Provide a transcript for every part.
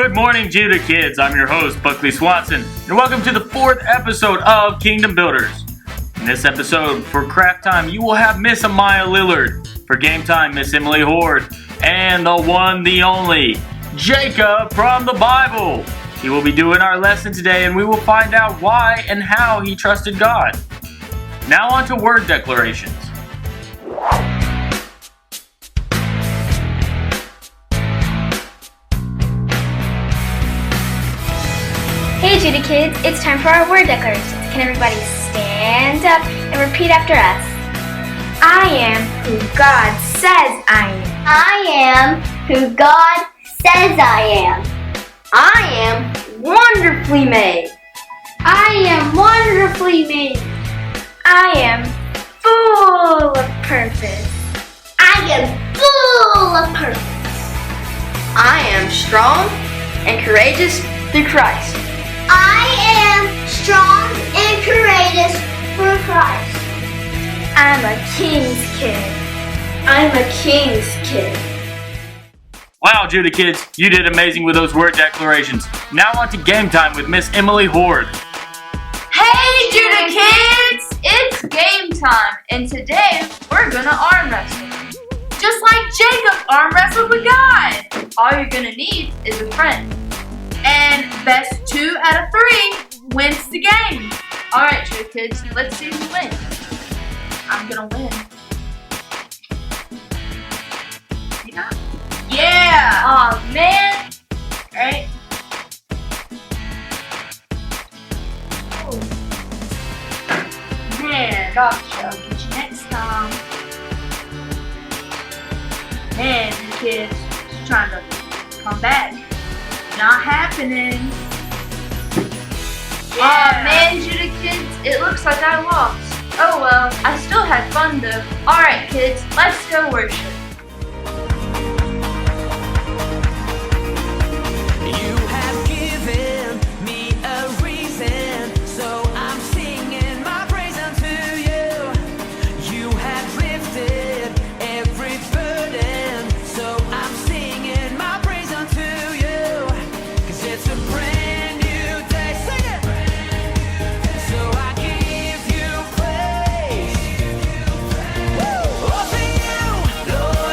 Good morning, Judah kids. I'm your host, Buckley Swanson, and welcome to the 4th episode of Kingdom Builders. In this episode, for craft time, you will have Miss Amaya Lillard. For game time, Miss Emily Horde. And the one, the only, Jacob from the Bible. He will be doing our lesson today, and we will find out why and how he trusted God. Now on to word declarations. Hey Judah kids, it's time for our word declarations. Can everybody stand up and repeat after us? I am who God says I am. I am who God says I am. I am wonderfully made. I am wonderfully made. I am full of purpose. I am full of purpose. I am strong and courageous through Christ. I am strong and courageous through Christ. I'm a king's kid. I'm a king's kid. Wow, Judah kids, you did amazing with those word declarations. Now on to game time with Miss Emily Horde. Hey Judah kids! It's game time, and today we're gonna arm wrestle. Just like Jacob arm wrestled with God. All you're gonna need is a friend. And best 2 out of 3 wins the game. Alright Judah kids, let's see who wins. I'm gonna win. Yeah! Aw man! Alright. Man, gotcha. I'll get you next time. Man, you kids just trying to come back. Not happening. Yeah. Man, Judah kids, it looks like I lost. Oh well, I still had fun though. Alright kids, let's go worship. You have given me a reason, so I'm singing my praise unto you. You have lifted every burden, so I'm singing my praise unto you. 'Cause it's a brand new day. Sing it! So I give you praise. Woo! Oh, to you, Lord.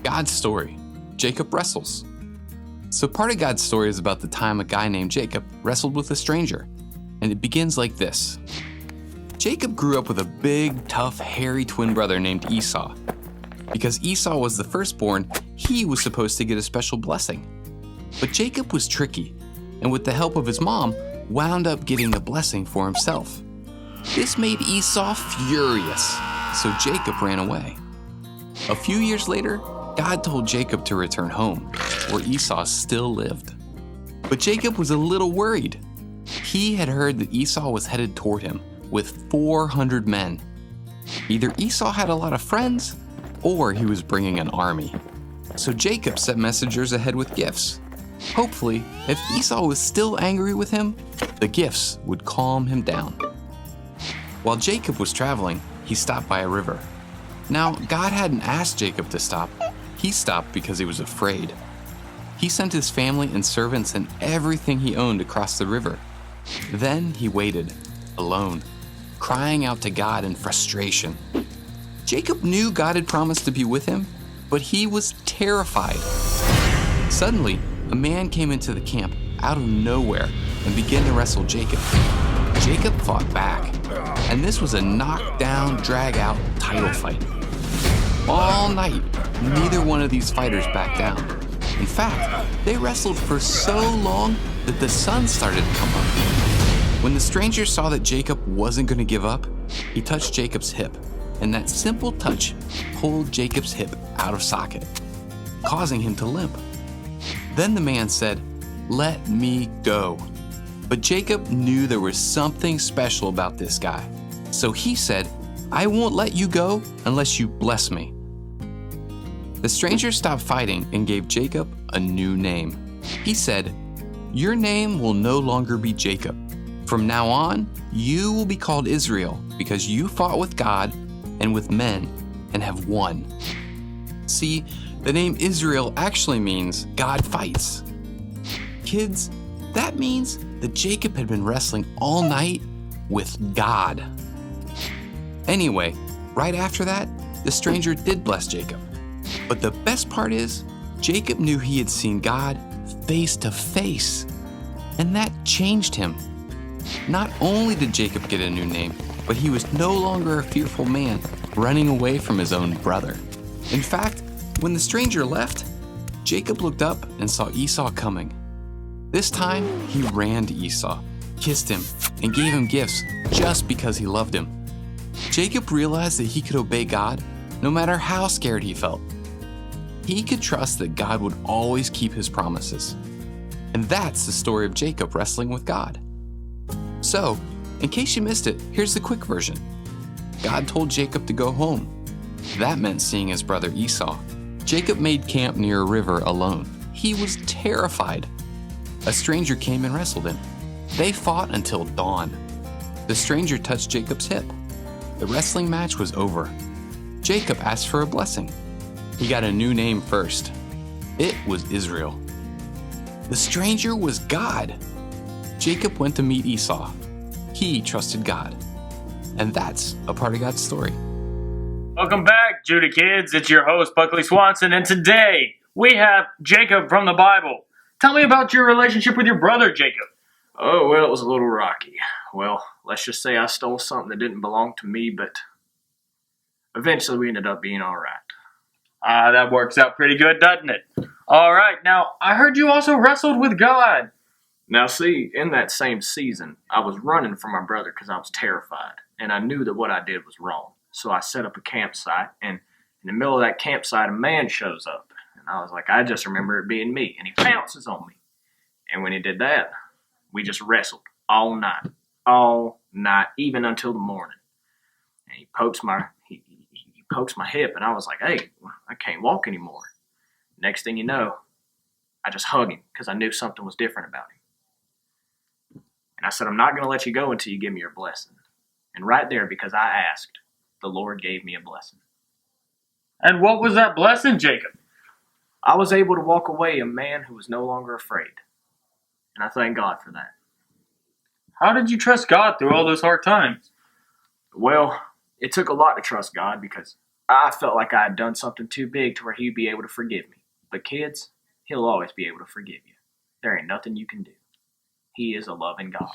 God's story. Jacob wrestles. So part of God's story is about the time a guy named Jacob wrestled with a stranger. And it begins like this. Jacob grew up with a big, tough, hairy twin brother named Esau. Because Esau was the firstborn, he was supposed to get a special blessing. But Jacob was tricky, and with the help of his mom, wound up getting a blessing for himself. This made Esau furious, so Jacob ran away. A few years later, God told Jacob to return home, where Esau still lived. But Jacob was a little worried. He had heard that Esau was headed toward him with 400 men. Either Esau had a lot of friends, or he was bringing an army. So Jacob sent messengers ahead with gifts. Hopefully, if Esau was still angry with him, the gifts would calm him down. While Jacob was traveling, he stopped by a river. Now, God hadn't asked Jacob to stop. He stopped because he was afraid. He sent his family and servants and everything he owned across the river. Then he waited, alone, crying out to God in frustration. Jacob knew God had promised to be with him, but he was terrified. Suddenly, a man came into the camp out of nowhere and began to wrestle Jacob. Jacob fought back, and this was a knockdown, drag-out title fight. All night, neither one of these fighters backed down. In fact, they wrestled for so long that the sun started to come up. When the stranger saw that Jacob wasn't going to give up, he touched Jacob's hip, and that simple touch pulled Jacob's hip out of socket, causing him to limp. Then the man said, "Let me go." But Jacob knew there was something special about this guy. So he said, "I won't let you go unless you bless me." The stranger stopped fighting and gave Jacob a new name. He said, "Your name will no longer be Jacob. From now on, you will be called Israel because you fought with God and with men and have won." See, the name Israel actually means God fights. Kids, that means that Jacob had been wrestling all night with God. Anyway, right after that, the stranger did bless Jacob. But the best part is, Jacob knew he had seen God face to face, and that changed him. Not only did Jacob get a new name, but he was no longer a fearful man running away from his own brother. In fact, when the stranger left, Jacob looked up and saw Esau coming. This time, he ran to Esau, kissed him, and gave him gifts just because he loved him. Jacob realized that he could obey God no matter how scared he felt. He could trust that God would always keep his promises. And that's the story of Jacob wrestling with God. So, in case you missed it, here's the quick version. God told Jacob to go home. That meant seeing his brother Esau. Jacob made camp near a river alone. He was terrified. A stranger came and wrestled him. They fought until dawn. The stranger touched Jacob's hip. The wrestling match was over. Jacob asked for a blessing. He got a new name first. It was Israel. The stranger was God. Jacob went to meet Esau. He trusted God. And that's a part of God's story. Welcome back, Judah Kids. It's your host, Buckley Swanson, and today we have Jacob from the Bible. Tell me about your relationship with your brother, Jacob. Oh, well, it was a little rocky. Well, let's just say I stole something that didn't belong to me, but eventually we ended up being all right. That works out pretty good, doesn't it? All right, now, I heard you also wrestled with God. Now, see, in that same season, I was running from my brother because I was terrified, and I knew that what I did was wrong. So I set up a campsite, and in the middle of that campsite, a man shows up. And I was like, I just remember it being me, and he pounces on me. And when he did that, we just wrestled all night, even until the morning. And he pokes my hip, and I was like, hey, I can't walk anymore. Next thing you know, I just hug him because I knew something was different about him. And I said, I'm not going to let you go until you give me your blessing. And right there, because I asked, the Lord gave me a blessing. And what was that blessing, Jacob? I was able to walk away a man who was no longer afraid. And I thank God for that. How did you trust God through all those hard times? Well, it took a lot to trust God because I felt like I had done something too big to where he'd be able to forgive me. But kids, he'll always be able to forgive you. There ain't nothing you can do. He is a loving God.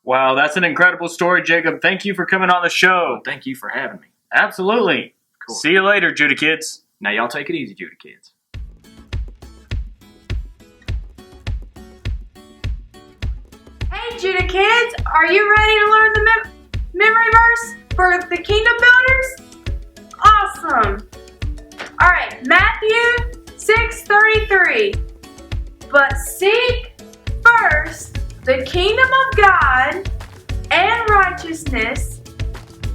Wow, that's an incredible story, Jacob. Thank you for coming on the show. Well, thank you for having me. Absolutely. Cool. See you later, Judah kids. Now y'all take it easy, Judah kids. Hey, Judah kids, are you ready to learn the memory verse for the Kingdom Builders? Awesome. All right, Matthew 6:33. But seek first the kingdom of God and righteousness,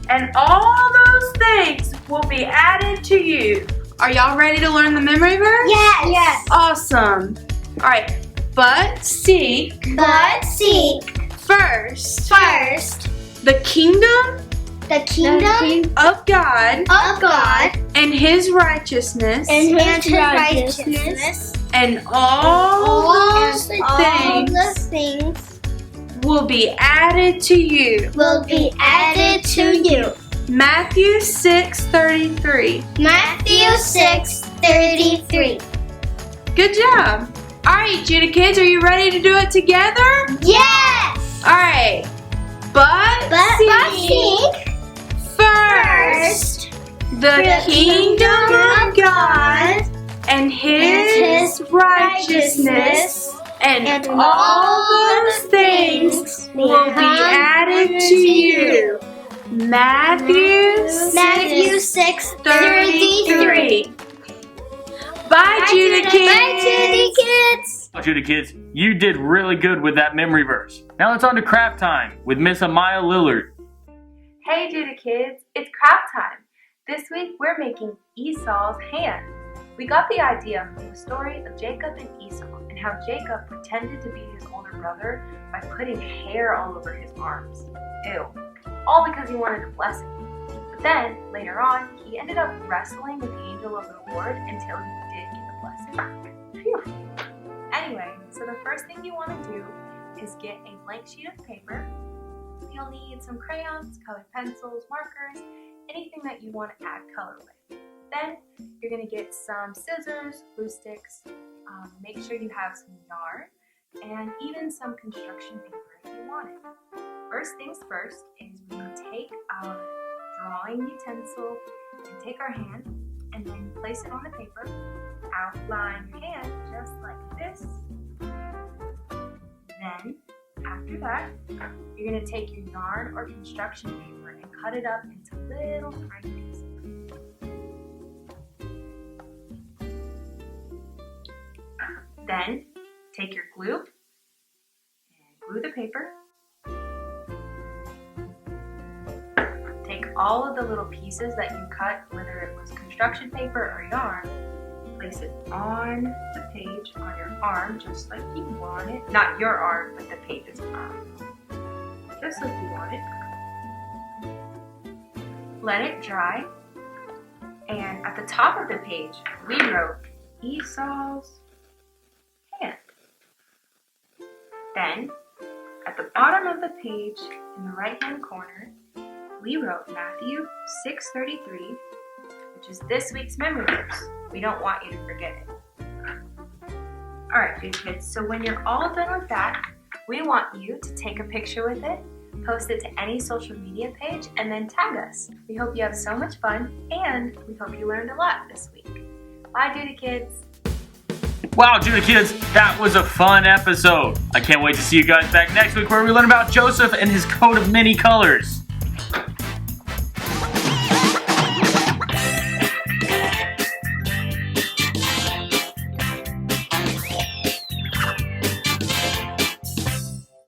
and all those things will be added to you. Are y'all ready to learn the memory verse? Yes. Yes. Awesome. All right. But seek But seek first first the kingdom the kingdom of God of God and His righteousness, and His righteousness, and all the things things will be added to you. will be added to you. Matthew 6:33. Matthew 6:33. Good job. All right, Judah kids, are you ready to do it together? Yes. All right. But Seek first the kingdom of God and His righteousness, and all those things will be added to you. Matthew 6:33. Bye, Judah kids. Bye, Judy kids. Judah kids, you did really good with that memory verse. Now let's on to craft time with Miss Amaya Lillard. Hey Judah kids, it's craft time. This week we're making Esau's hand. We got the idea from the story of Jacob and Esau and how Jacob pretended to be his older brother by putting hair all over his arms. Ew. All because he wanted a blessing. But then, later on, he ended up wrestling with the angel of the Lord until he did get the blessing. Phew. Anyway, so the first thing you want to do is get a blank sheet of paper. You'll need some crayons, colored pencils, markers, anything that you want to add color with. Then you're going to get some scissors, glue sticks, make sure you have some yarn, and even some construction paper if you want it. First things first is we take our drawing utensil and take our hand and then place it on the paper, outline your hand just like this. Then, after that, you're going to take your yarn or construction paper and cut it up into little tiny pieces. Then, take your glue and glue the paper. Take all of the little pieces that you cut, whether it was construction paper or yarn, place it on the page on your arm just like you want it. Not your arm, but the page's arm. Just like you want it. Let it dry. And at the top of the page, we wrote Esau's hand. Then, at the bottom of the page, in the right-hand corner, we wrote Matthew 6:33, which is this week's memory verse. We don't want you to forget it. Alright, good kids, so when you're all done with that, we want you to take a picture with it, post it to any social media page, and then tag us. We hope you have so much fun, and we hope you learned a lot this week. Bye, Judah kids. Wow, Judah kids, that was a fun episode. I can't wait to see you guys back next week where we learn about Joseph and his coat of many colors.